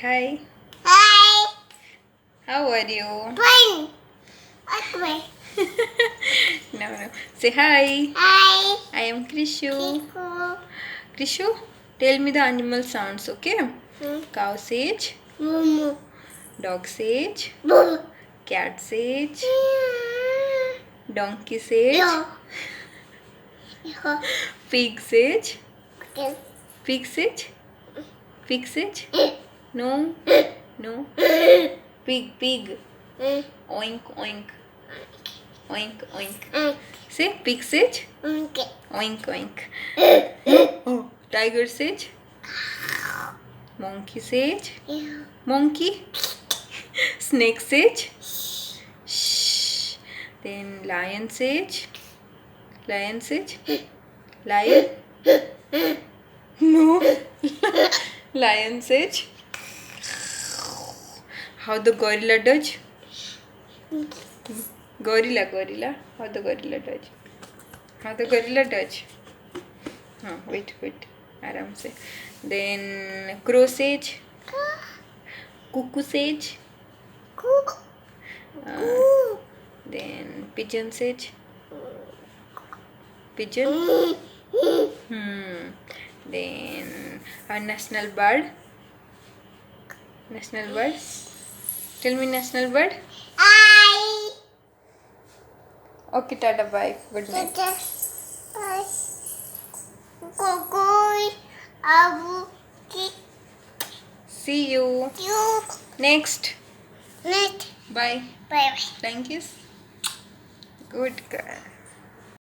Hi, Hi. how are you? Fine. Okay. No. Say hi. Hi. I am Krishu. Kiko. Krishu, tell me the animal sounds, okay? Cow sage, Mumu. dog sage, Boo. cat sage, donkey sage, Yo. Yo. pig sage, Okay. pig sage, pig sage. No, no. Pig. Oink, oink, oink, oink. Say pig sage. Okay. Oink oink. Oh, tiger sage. Monkey sage. Yo. Monkey. Snake sage. Shh. Then lion sage. Lion sage. Lion. No. Lion sage. How the gorilla does? Gorilla. How the gorilla does? How the gorilla does? Wait. आराम से. Then crow sage, cuckoo sage, Cook. then pigeon sage, pigeon. Then our national bird. National bird. Tell me national bird. Hi. Okay, tata, bye. Good night. Bye. Kukui. Abu. See you You. next. Net. Bye. Bye. Flying kiss. Good girl.